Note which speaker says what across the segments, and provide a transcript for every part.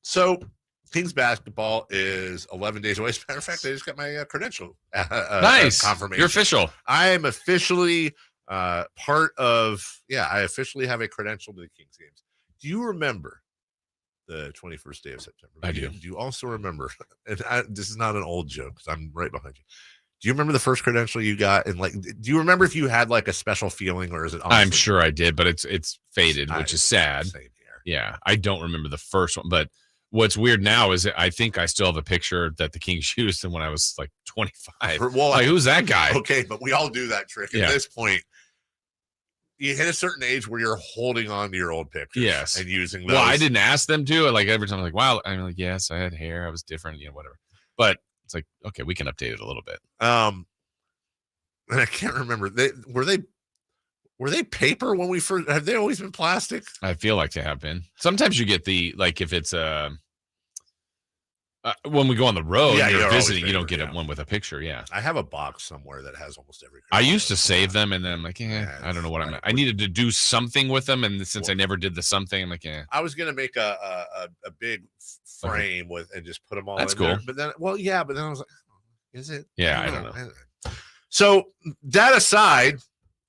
Speaker 1: So Kings basketball is 11 days away. As a matter of fact, I just got my credential
Speaker 2: nice
Speaker 1: confirmation.
Speaker 2: You're official.
Speaker 1: I am officially part of, I officially have a credential to the Kings games. Do you remember the 21st day of September?
Speaker 2: I do.
Speaker 1: Do you also remember, and this is not an old joke because I'm right behind you. Do you remember the first credential you got? And like, do you remember if you had like a special feeling, or is it?
Speaker 2: I'm sure I did, but it's faded, which is sad.
Speaker 1: Same here.
Speaker 2: Yeah, I don't remember the first one, but what's weird now is that I think I still have a picture that the Kings used when I was like 25.
Speaker 1: Well,
Speaker 2: like, who's that guy?
Speaker 1: Okay, but we all do that trick. At this point, you hit a certain age where you're holding on to your old pictures.
Speaker 2: Yes.
Speaker 1: And using those.
Speaker 2: Well, I didn't ask them to. Like, every time I'm like, wow. I'm like, yes, I had hair. I was different, whatever. But it's like, okay, we can update it a little bit.
Speaker 1: And I can't remember. Were they paper when we first? Have they always been plastic?
Speaker 2: I feel like they have been. Sometimes you get if it's when we go on the road, you're visiting, you don't get one with a picture. Yeah,
Speaker 1: I have a box somewhere that has almost every.
Speaker 2: I used to save them, and then I'm like, I don't know what I needed to do something with them, and since I never did the something, I'm like,
Speaker 1: I was gonna make a big frame and just put them all.
Speaker 2: That's
Speaker 1: in
Speaker 2: cool.
Speaker 1: There. But then I was like, is it?
Speaker 2: Yeah, I don't know.
Speaker 1: So that aside,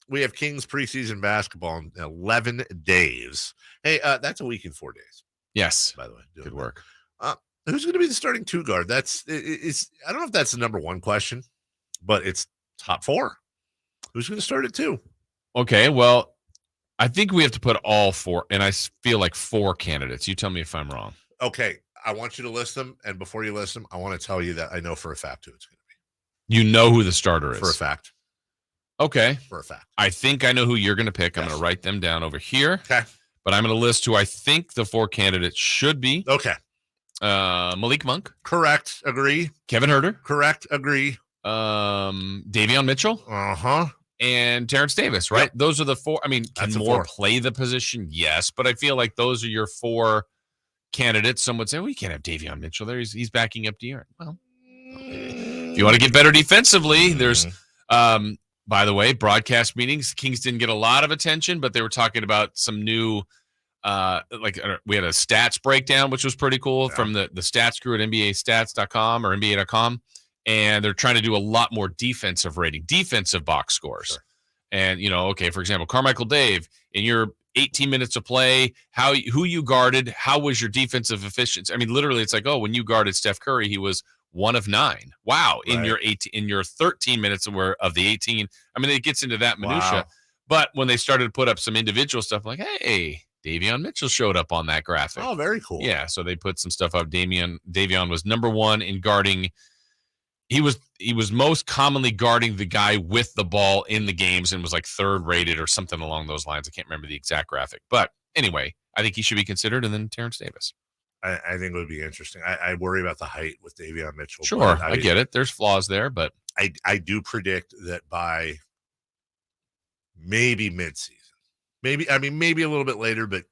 Speaker 1: we have Kings preseason basketball in 11 days. Hey, that's a week and 4 days.
Speaker 2: Yes.
Speaker 1: By the way,
Speaker 2: good work.
Speaker 1: Who's going to be the starting two guard? I don't know if that's the number one question, but it's top four. Who's going to start at two?
Speaker 2: Okay, well, I think we have to put all four, and I feel like four candidates. You tell me if I'm wrong.
Speaker 1: Okay, I want you to list them, and before you list them, I want to tell you that I know for a fact who it's going to be.
Speaker 2: You know who the starter is?
Speaker 1: For a fact.
Speaker 2: Okay.
Speaker 1: For a fact.
Speaker 2: I think I know who you're going to pick. Yes. I'm going to write them down over here.
Speaker 1: Okay.
Speaker 2: But I'm going to list who I think the four candidates should be.
Speaker 1: Okay.
Speaker 2: Malik Monk.
Speaker 1: Correct. Agree.
Speaker 2: Kevin Huerter.
Speaker 1: Correct. Agree.
Speaker 2: Davion Mitchell.
Speaker 1: Uh-huh.
Speaker 2: And Terrence Davis, right? Yep. Those are the four. I mean, can Moore play the position? Yes. But I feel like those are your four candidates. Some would say, well, you can't have Davion Mitchell there. He's backing up De'Aaron. Well, if you want to get better defensively, there's by the way, broadcast meetings. Kings didn't get a lot of attention, but they were talking about some new we had a stats breakdown, which was pretty cool from the stats crew at NBAstats.com or NBA.com. And they're trying to do a lot more defensive rating, defensive box scores. Sure. And, okay, for example, Carmichael Dave, in your 18 minutes of play, who you guarded, how was your defensive efficiency? I mean, literally, it's like, when you guarded Steph Curry, he was 1 of 9. Wow. Right. In your 13 minutes of the 18. I mean, it gets into that minutia. Wow. But when they started to put up some individual stuff, like, hey, Davion Mitchell showed up on that graphic.
Speaker 1: Oh, very cool.
Speaker 2: Yeah, so they put some stuff up. Davion was number 1 in guarding. He was most commonly guarding the guy with the ball in the games and was like 3rd rated or something along those lines. I can't remember the exact graphic. But anyway, I think he should be considered, and then Terrence Davis.
Speaker 1: I think it would be interesting. I worry about the height with Davion Mitchell.
Speaker 2: Sure, I get it. There's flaws there, but
Speaker 1: I do predict that by maybe midseason, maybe a little bit later, but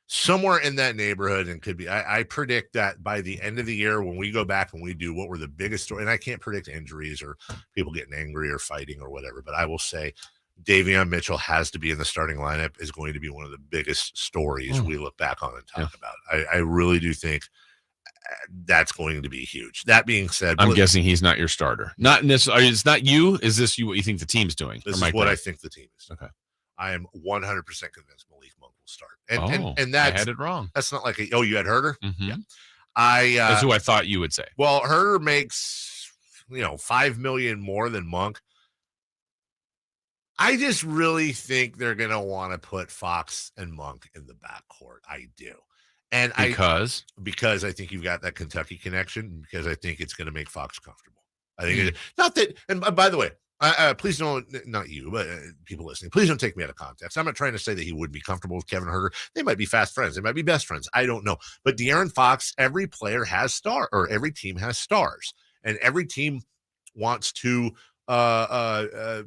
Speaker 1: somewhere in that neighborhood, and could be. I predict that by the end of the year, when we go back and we do what were the biggest story, and I can't predict injuries or people getting angry or fighting or whatever, but I will say Davion Mitchell has to be in the starting lineup is going to be one of the biggest stories we look back on and talk about. I really do think that's going to be huge. That being said,
Speaker 2: I'm guessing he's not your starter. Not in this. It's not you. Is this what you think the team's doing?
Speaker 1: This is what I think the team is.
Speaker 2: Okay.
Speaker 1: I am 100% convinced Malik Monk will start. And
Speaker 2: I had it wrong.
Speaker 1: That's not like you had Huerter?
Speaker 2: Mm-hmm.
Speaker 1: Yeah.
Speaker 2: That's who I thought you would say.
Speaker 1: Well, Huerter makes, $5 million more than Monk. I just really think they're going to want to put Fox and Monk in the backcourt. I do. And because I think you've got that Kentucky connection, because I think it's going to make Fox comfortable. I think not that. And by the way, please don't, not you, but people listening, please don't take me out of context. I'm not trying to say that he would be comfortable with Kevin Huerter. They might be fast friends. They might be best friends. I don't know. But De'Aaron Fox, every player has every team has stars, and every team wants to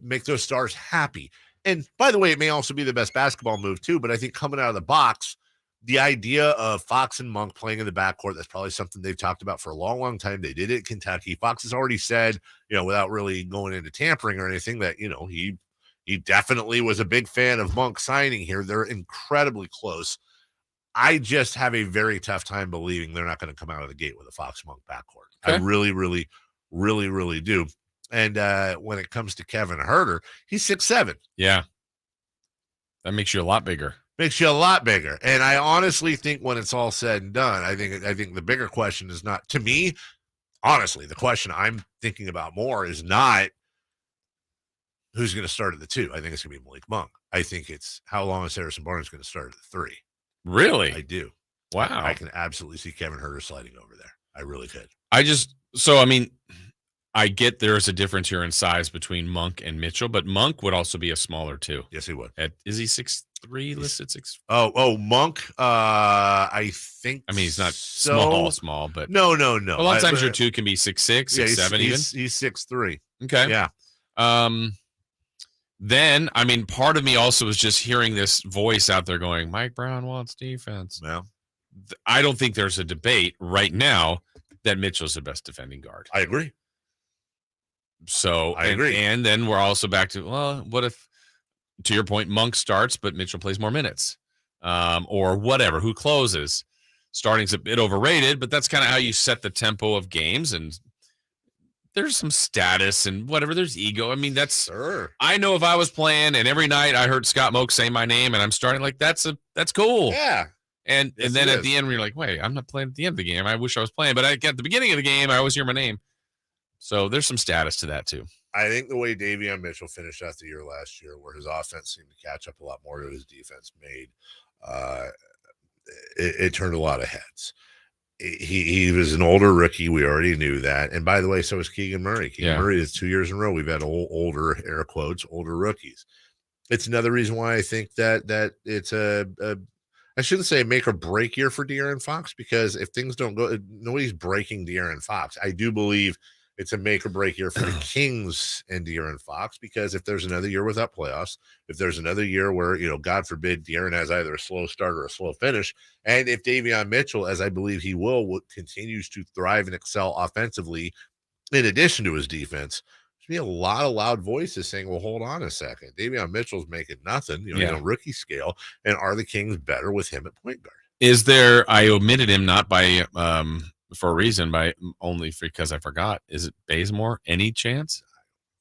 Speaker 1: make those stars happy. And by the way, it may also be the best basketball move too, but I think coming out of the box, the idea of Fox and Monk playing in the backcourt, that's probably something they've talked about for a long, long time. They did it at Kentucky. Fox has already said, without really going into tampering or anything, that, he definitely was a big fan of Monk signing here. They're incredibly close. I just have a very tough time believing they're not going to come out of the gate with a Fox Monk backcourt.
Speaker 2: Okay.
Speaker 1: I really, really, really, really do. And when it comes to Kevin Huerter, he's 6'7".
Speaker 2: Yeah. That makes you a lot bigger.
Speaker 1: Makes you a lot bigger. And I honestly think when it's all said and done, I think the bigger question is not, to me, honestly, the question I'm thinking about more is not who's going to start at the 2. I think it's going to be Malik Monk. I think it's how long is Harrison Barnes going to start at the 3.
Speaker 2: Really?
Speaker 1: I do.
Speaker 2: Wow.
Speaker 1: I can absolutely see Kevin Huerter sliding over there. I really could.
Speaker 2: I get there's a difference here in size between Monk and Mitchell, but Monk would also be a smaller too.
Speaker 1: Yes, he would.
Speaker 2: Is he 6'3", listed 6?
Speaker 1: Oh, Monk. I think.
Speaker 2: I mean, he's not
Speaker 1: so.
Speaker 2: small, but
Speaker 1: no.
Speaker 2: A lot of times your 2 can be 6'6", 6'7", even.
Speaker 1: He's 6'3".
Speaker 2: Okay.
Speaker 1: Yeah.
Speaker 2: Then, I mean, part of me also was just hearing this voice out there going, Mike Brown wants defense.
Speaker 1: Well,
Speaker 2: I don't think there's a debate right now that Mitchell's the best defending guard.
Speaker 1: I agree.
Speaker 2: So
Speaker 1: I agree.
Speaker 2: And then we're also back to, well, what if, to your point, Monk starts, but Mitchell plays more minutes, or whatever, who closes. Starting's a bit overrated, but that's kind of how you set the tempo of games. And there's some status and whatever. There's ego. I mean, I know if I was playing and every night I heard Scott Moak say my name and I'm starting, like, that's cool.
Speaker 1: Yeah.
Speaker 2: And then at the end, when you're like, wait, I'm not playing at the end of the game. I wish I was playing, but at the beginning of the game, I always hear my name. So there's some status to that too.
Speaker 1: I think the way Davion Mitchell finished out the year last year, where his offense seemed to catch up a lot more to his defense, it turned a lot of heads. He was an older rookie. We already knew that. And by the way, so is Keegan Murray. Keegan Murray is 2 years in a row. We've had older, air quotes, older rookies. It's another reason why I think that it's I shouldn't say make or break year for De'Aaron Fox, because if things don't go, nobody's breaking De'Aaron Fox. I do believe it's a make or break year for the Kings and De'Aaron Fox, because if there's another year without playoffs, if there's another year where, God forbid, De'Aaron has either a slow start or a slow finish, and if Davion Mitchell, as I believe he will continues to thrive and excel offensively, in addition to his defense, there's be a lot of loud voices saying, well, hold on a second. Davion Mitchell's making nothing, rookie scale, and are the Kings better with him at point guard?
Speaker 2: I omitted him not by for a reason, only because I forgot. Is it Bazemore? Any chance?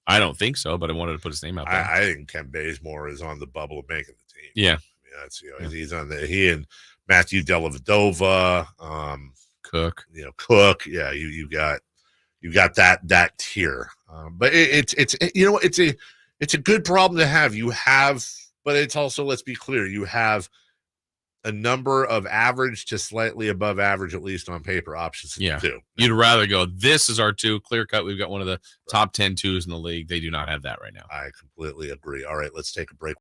Speaker 2: I don't think so, but I wanted to put his name out there.
Speaker 1: I think Ken Bazemore is on the bubble of making the team.
Speaker 2: Yeah.
Speaker 1: I mean, he's on he and Matthew Dellavedova,
Speaker 2: Cook.
Speaker 1: Cook. Yeah, you got that tier. But it's a good problem to have. But it's also, let's be clear, you have a number of average to slightly above average, at least on paper, options. Too.
Speaker 2: You'd rather go, this is our 2 clear cut. We've got one of the top 10 twos in the league. They do not have that right now.
Speaker 1: I completely agree. All right, let's take a break.